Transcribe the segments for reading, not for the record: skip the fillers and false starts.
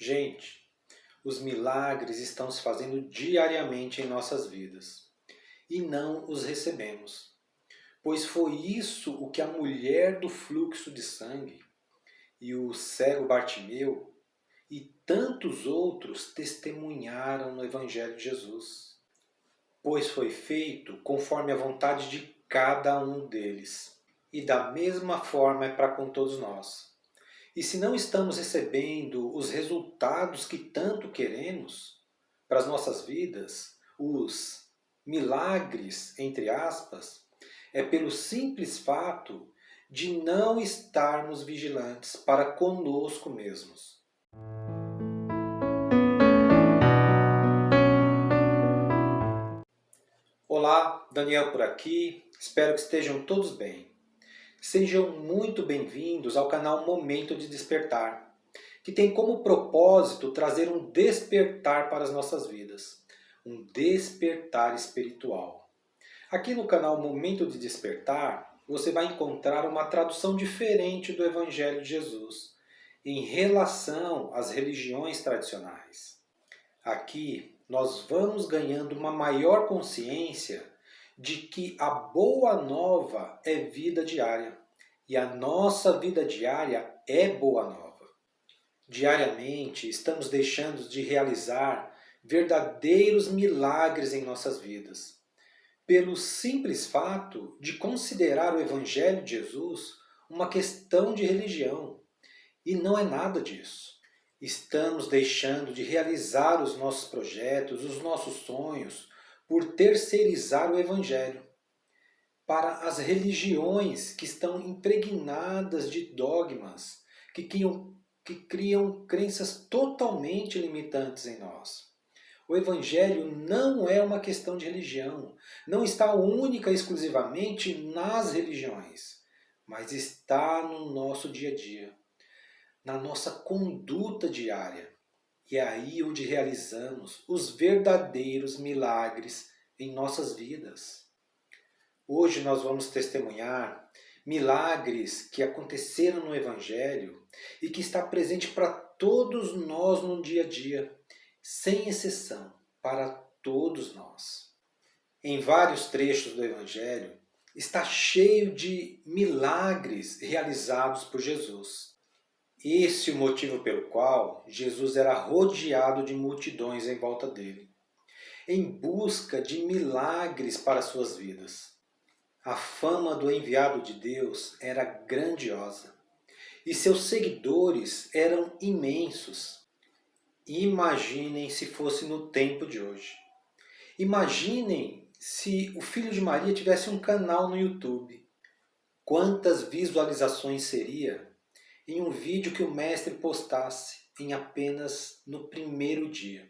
Gente, os milagres estão se fazendo diariamente em nossas vidas e não os recebemos, pois foi isso o que a mulher do fluxo de sangue e o cego Bartimeu e tantos outros testemunharam no Evangelho de Jesus, pois foi feito conforme a vontade de cada um deles, e da mesma forma é para com todos nós. E se não estamos recebendo os resultados que tanto queremos para as nossas vidas, os milagres, entre aspas, é pelo simples fato de não estarmos vigilantes para conosco mesmos. Olá, Daniel por aqui, espero que estejam todos bem. Sejam muito bem-vindos ao canal Momento de Despertar, que tem como propósito trazer um despertar para as nossas vidas, um despertar espiritual. Aqui no canal Momento de Despertar, você vai encontrar uma tradução diferente do Evangelho de Jesus em relação às religiões tradicionais. Aqui nós vamos ganhando uma maior consciência de que a boa nova é vida diária e a nossa vida diária é boa nova. Diariamente estamos deixando de realizar verdadeiros milagres em nossas vidas, pelo simples fato de considerar o Evangelho de Jesus uma questão de religião, e não é nada disso. Estamos deixando de realizar os nossos projetos, os nossos sonhos, por terceirizar o Evangelho para as religiões que estão impregnadas de dogmas, que criam crenças totalmente limitantes em nós. O Evangelho não é uma questão de religião, não está única e exclusivamente nas religiões, mas está no nosso dia a dia, na nossa conduta diária. E é aí onde realizamos os verdadeiros milagres em nossas vidas. Hoje nós vamos testemunhar milagres que aconteceram no Evangelho e que está presente para todos nós no dia a dia, sem exceção, para todos nós. Em vários trechos do Evangelho está cheio de milagres realizados por Jesus. Esse é o motivo pelo qual Jesus era rodeado de multidões em volta dele, em busca de milagres para suas vidas. A fama do enviado de Deus era grandiosa e seus seguidores eram imensos. Imaginem se fosse no tempo de hoje. Imaginem se o filho de Maria tivesse um canal no YouTube. Quantas visualizações seria em um vídeo que o mestre postasse em apenas no primeiro dia?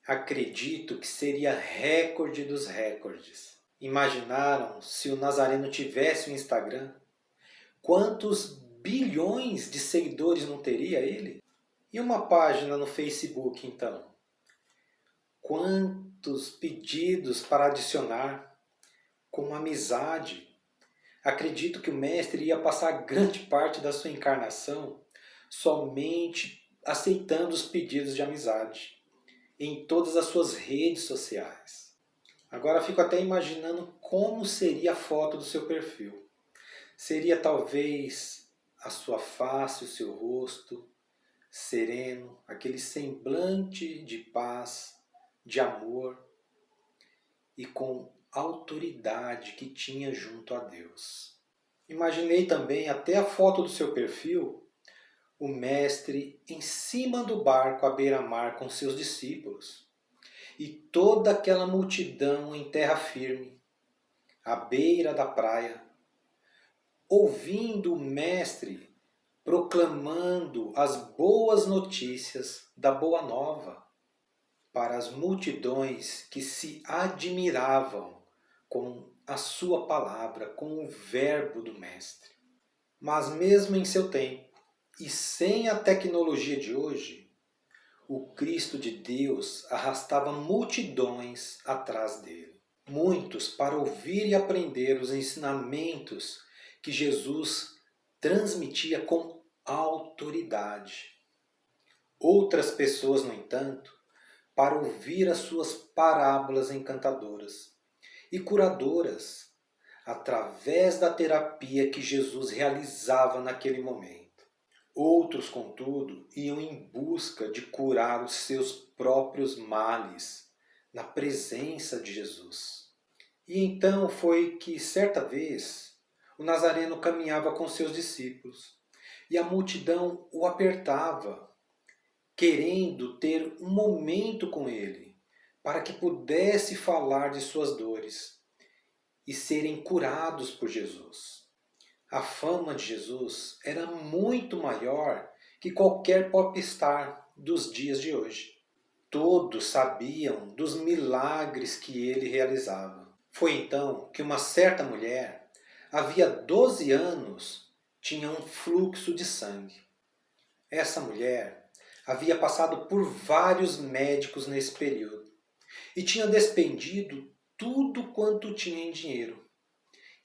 Acredito que seria recorde dos recordes. Imaginaram se o Nazareno tivesse um Instagram? Quantos bilhões de seguidores não teria ele? E uma página no Facebook, então? Quantos pedidos para adicionar? Com amizade? Acredito que o mestre ia passar grande parte da sua encarnação somente aceitando os pedidos de amizade em todas as suas redes sociais. Agora fico até imaginando como seria a foto do seu perfil. Seria talvez a sua face, o seu rosto sereno, aquele semblante de paz, de amor e com autoridade que tinha junto a Deus. Imaginei também até a foto do seu perfil, o mestre em cima do barco à beira-mar com seus discípulos e toda aquela multidão em terra firme, à beira da praia, ouvindo o mestre proclamando as boas notícias da Boa Nova para as multidões que se admiravam com a sua palavra, com o verbo do mestre. Mas mesmo em seu tempo, e sem a tecnologia de hoje, o Cristo de Deus arrastava multidões atrás dele. Muitos para ouvir e aprender os ensinamentos que Jesus transmitia com autoridade. outras pessoas, no entanto, para ouvir as suas parábolas encantadoras e curadoras, através da terapia que Jesus realizava naquele momento. Outros, contudo, iam em busca de curar os seus próprios males na presença de Jesus. E então foi que, certa vez, o Nazareno caminhava com seus discípulos e a multidão o apertava, querendo ter um momento com ele, para que pudesse falar de suas dores e serem curados por Jesus. A fama de Jesus era muito maior que qualquer popstar dos dias de hoje. Todos sabiam dos milagres que ele realizava. Foi então que uma certa mulher, havia 12 anos, tinha um fluxo de sangue. Essa mulher havia passado por vários médicos nesse período e tinha despendido tudo quanto tinha em dinheiro,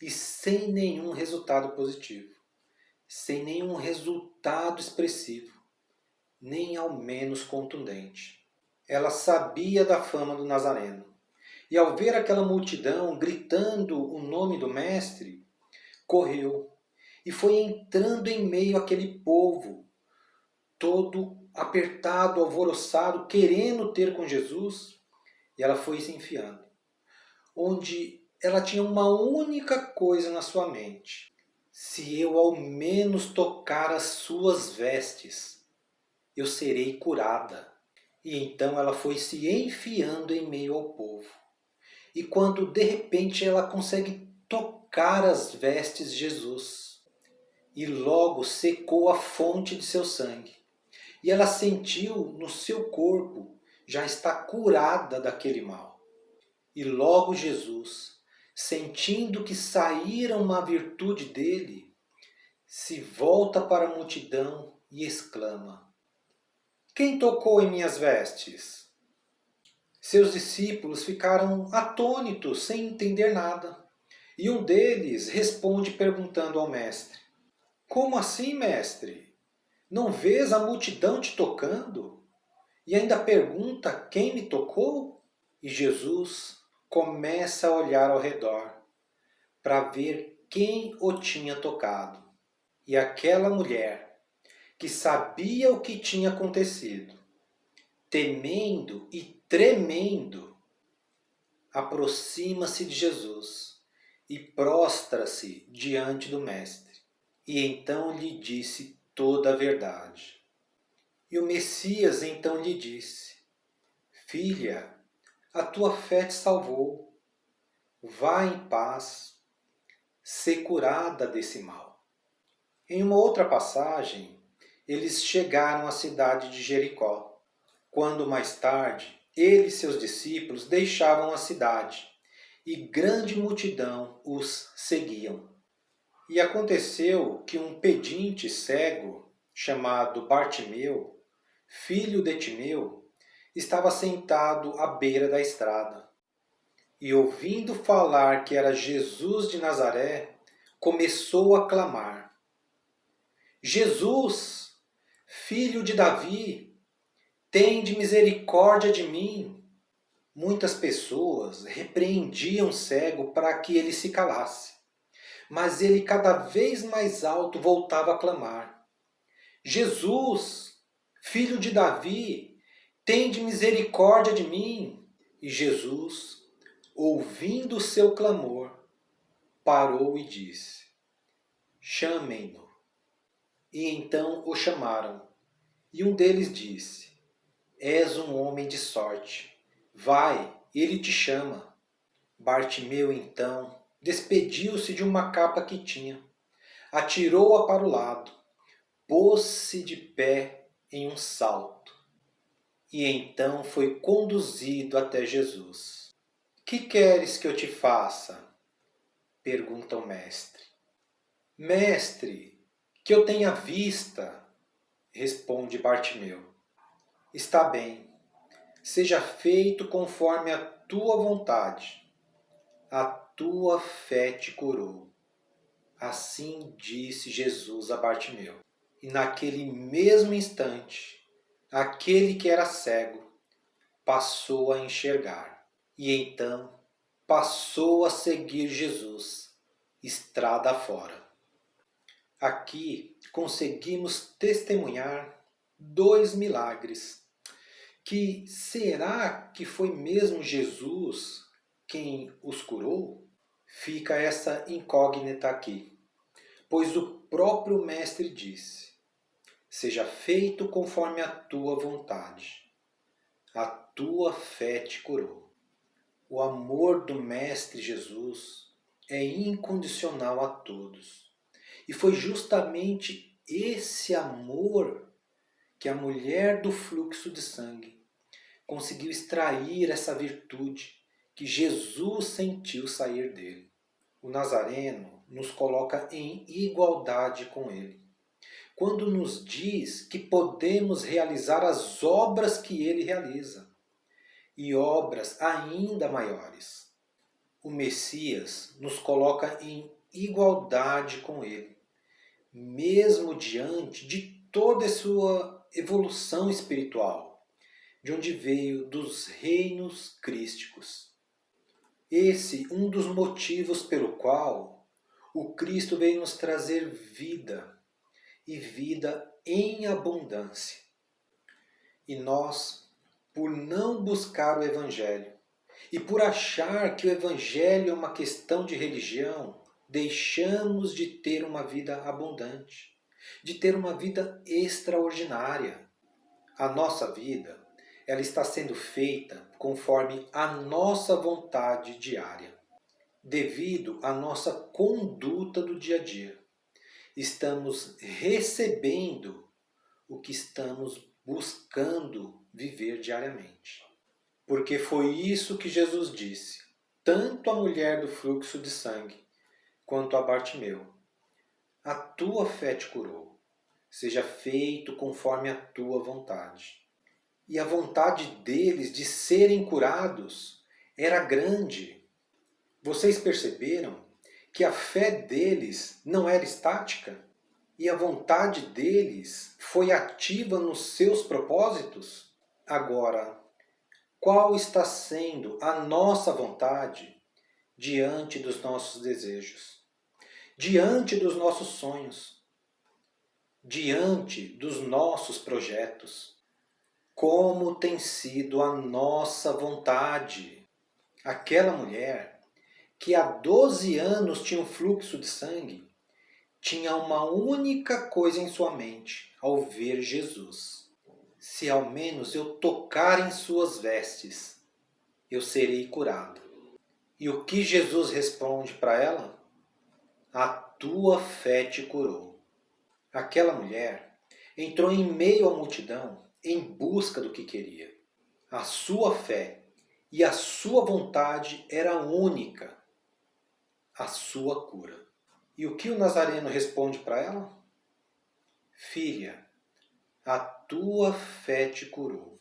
e sem nenhum resultado positivo, sem nenhum resultado expressivo, nem ao menos contundente. Ela sabia da fama do Nazareno, e ao ver aquela multidão gritando o nome do Mestre, correu e foi entrando em meio àquele povo, todo apertado, alvoroçado, querendo ter com Jesus, e ela foi se enfiando, onde ela tinha uma única coisa na sua mente: se eu ao menos tocar as suas vestes, eu serei curada. E então ela foi se enfiando em meio ao povo. E quando de repente ela consegue tocar as vestes de Jesus, e logo secou a fonte de seu sangue, e ela sentiu no seu corpo já está curada daquele mal. E logo Jesus, sentindo que saíra uma virtude dele, se volta para a multidão e exclama: quem tocou em minhas vestes? Seus discípulos ficaram atônitos, sem entender nada. E um deles responde perguntando ao mestre: como assim, mestre? Não vês a multidão te tocando? E ainda pergunta quem me tocou? E Jesus começa a olhar ao redor para ver quem o tinha tocado. E aquela mulher, que sabia o que tinha acontecido, temendo e tremendo, aproxima-se de Jesus e prostra-se diante do Mestre. E então lhe disse toda a verdade. E o Messias então lhe disse: filha, a tua fé te salvou. Vá em paz, ser curada desse mal. Em uma outra passagem, eles chegaram à cidade de Jericó, quando mais tarde ele e seus discípulos deixavam a cidade, e grande multidão os seguiam. E aconteceu que um pedinte cego, chamado Bartimeu, filho de Timeu, estava sentado à beira da estrada. E ouvindo falar que era Jesus de Nazaré, começou a clamar: Jesus, filho de Davi, tende misericórdia de mim. Muitas pessoas repreendiam o cego para que ele se calasse, mas ele cada vez mais alto voltava a clamar: Jesus, filho de Davi, tende misericórdia de mim. E Jesus, ouvindo o seu clamor, parou e disse: chamem-no. E então o chamaram. E um deles disse: és um homem de sorte. Vai, ele te chama. Bartimeu então despediu-se de uma capa que tinha, atirou-a para o lado, pôs-se de pé em um salto, e então foi conduzido até Jesus. Que queres que eu te faça? Pergunta o mestre. Mestre, que eu tenha vista, responde Bartimeu. Está bem, seja feito conforme a tua vontade. A tua fé te curou. Assim disse Jesus a Bartimeu. E naquele mesmo instante, aquele que era cego passou a enxergar e então passou a seguir Jesus, estrada fora. Aqui conseguimos testemunhar 2 milagres. Que será que foi mesmo Jesus quem os curou? Fica essa incógnita aqui, pois o próprio Mestre disse: seja feito conforme a tua vontade. A tua fé te curou. O amor do Mestre Jesus é incondicional a todos. E foi justamente esse amor que a mulher do fluxo de sangue conseguiu extrair essa virtude que Jesus sentiu sair dele. O Nazareno nos coloca em igualdade com ele, quando nos diz que podemos realizar as obras que ele realiza, e obras ainda maiores. O Messias nos coloca em igualdade com ele, mesmo diante de toda a sua evolução espiritual, de onde veio dos reinos crísticos. Esse um dos motivos pelo qual o Cristo veio nos trazer vida, e vida em abundância. E nós, por não buscar o Evangelho, e por achar que o Evangelho é uma questão de religião, deixamos de ter uma vida abundante, de ter uma vida extraordinária. A nossa vida, ela está sendo feita conforme a nossa vontade diária, devido à nossa conduta do dia a dia. Estamos recebendo o que estamos buscando viver diariamente. Porque foi isso que Jesus disse, tanto à mulher do fluxo de sangue, quanto a Bartimeu. A tua fé te curou. Seja feito conforme a tua vontade. E a vontade deles de serem curados era grande. Vocês perceberam que a fé deles não era estática? E a vontade deles foi ativa nos seus propósitos? Agora, qual está sendo a nossa vontade diante dos nossos desejos, diante dos nossos sonhos, diante dos nossos projetos? Como tem sido a nossa vontade? Aquela mulher que há 12 anos tinha um fluxo de sangue, tinha uma única coisa em sua mente ao ver Jesus: se ao menos eu tocar em suas vestes, eu serei curado. E o que Jesus responde para ela? A tua fé te curou. Aquela mulher entrou em meio à multidão em busca do que queria. A sua fé e a sua vontade era única, a sua cura. E o que o Nazareno responde para ela? Filha, a tua fé te curou.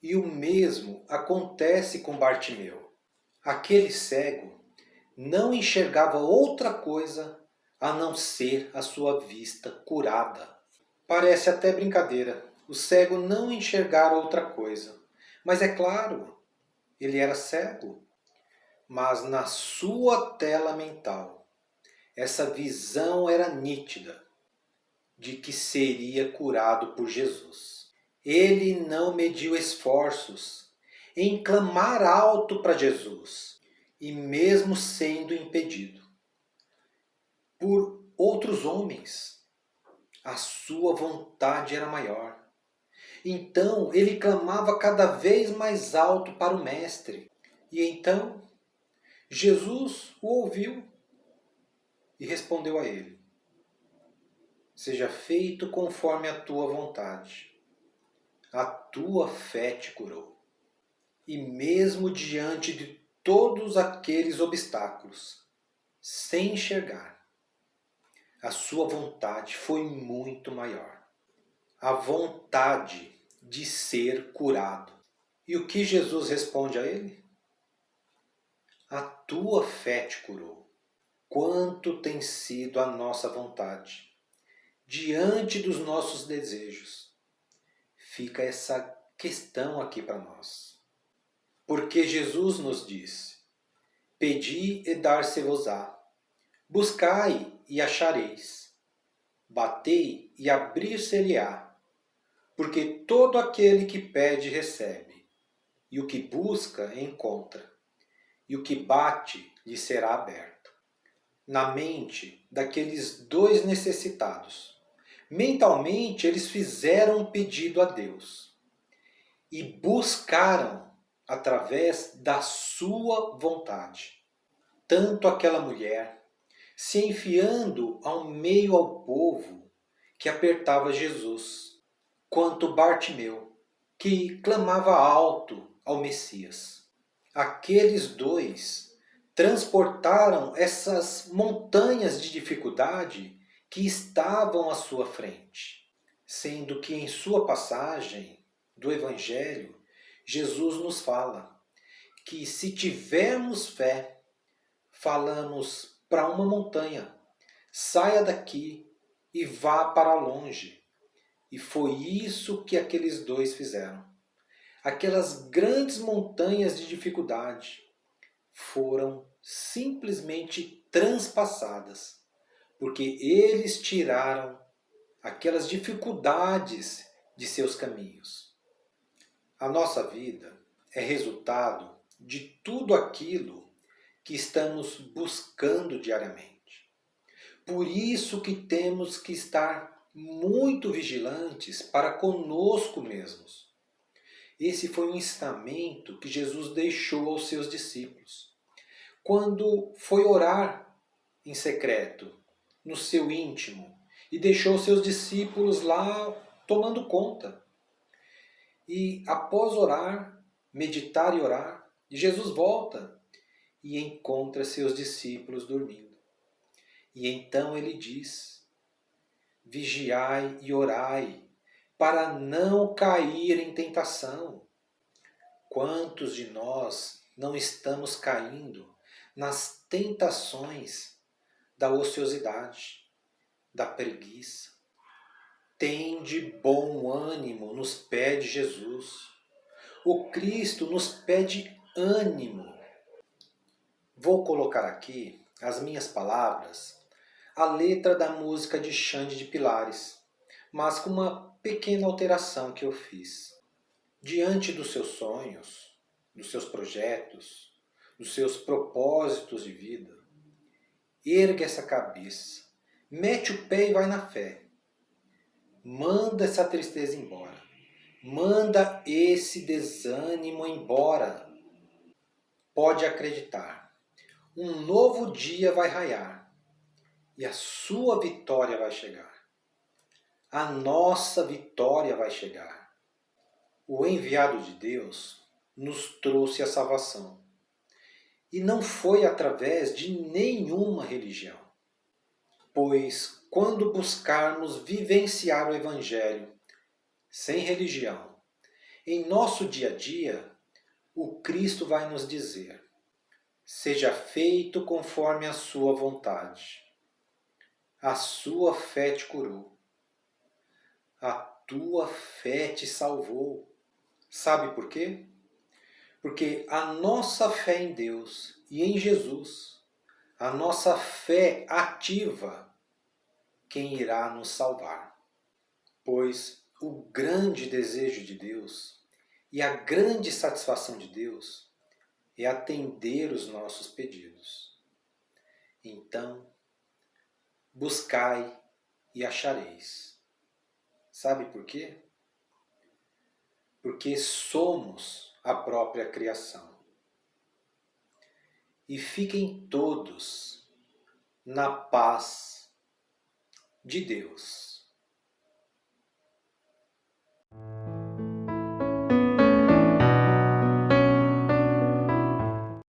E o mesmo acontece com Bartimeu. Aquele cego não enxergava outra coisa a não ser a sua vista curada. Parece até brincadeira, o cego não enxergar outra coisa. Mas é claro, ele era cego. Mas na sua tela mental, essa visão era nítida de que seria curado por Jesus. Ele não mediu esforços em clamar alto para Jesus, e mesmo sendo impedido por outros homens, a sua vontade era maior. Então ele clamava cada vez mais alto para o Mestre. E então Jesus o ouviu e respondeu a ele: seja feito conforme a tua vontade. A tua fé te curou. E mesmo diante de todos aqueles obstáculos, sem enxergar, a sua vontade foi muito maior. A vontade de ser curado. E o que Jesus responde a ele? A tua fé te curou. Quanto tem sido a nossa vontade diante dos nossos desejos, fica essa questão aqui para nós. Porque Jesus nos diz: pedi e dar-se-vos-á, buscai e achareis, batei e abrir-se-lhe-á, porque todo aquele que pede recebe, e o que busca encontra, e o que bate lhe será aberto. Na mente daqueles dois necessitados, mentalmente eles fizeram um pedido a Deus e buscaram através da sua vontade. Tanto aquela mulher se enfiando ao meio ao povo que apertava Jesus, quanto Bartimeu, que clamava alto ao Messias. Aqueles dois transportaram essas montanhas de dificuldade que estavam à sua frente, sendo que em sua passagem do Evangelho, Jesus nos fala que se tivermos fé, falamos para uma montanha: saia daqui e vá para longe. E foi isso que aqueles dois fizeram. Aquelas grandes montanhas de dificuldade foram simplesmente transpassadas, porque eles tiraram aquelas dificuldades de seus caminhos. A nossa vida é resultado de tudo aquilo que estamos buscando diariamente. Por isso que temos que estar muito vigilantes para conosco mesmos. Esse foi um ensinamento que Jesus deixou aos seus discípulos, quando foi orar em secreto, no seu íntimo, e deixou seus discípulos lá tomando conta. E após orar, meditar e orar, Jesus volta e encontra seus discípulos dormindo. E então ele diz: vigiai e orai, para não cair em tentação. Quantos de nós não estamos caindo nas tentações da ociosidade, da preguiça? Tende bom ânimo, nos pede Jesus. O Cristo nos pede ânimo. Vou colocar aqui as minhas palavras, a letra da música de Xande de Pilares, mas com uma pequena alteração que eu fiz. Diante dos seus sonhos, dos seus projetos, dos seus propósitos de vida, ergue essa cabeça, mete o pé e vai na fé. Manda essa tristeza embora. Manda esse desânimo embora. Pode acreditar. Um novo dia vai raiar e a sua vitória vai chegar. A nossa vitória vai chegar. O enviado de Deus nos trouxe a salvação. E não foi através de nenhuma religião. Pois quando buscarmos vivenciar o Evangelho sem religião, em nosso dia a dia, o Cristo vai nos dizer: seja feito conforme a sua vontade. A sua fé te curou. A tua fé te salvou. Sabe por quê? Porque a nossa fé em Deus e em Jesus, a nossa fé ativa quem irá nos salvar. Pois o grande desejo de Deus e a grande satisfação de Deus é atender os nossos pedidos. Então, buscai e achareis. Sabe por quê? Porque somos a própria criação. E fiquem todos na paz de Deus.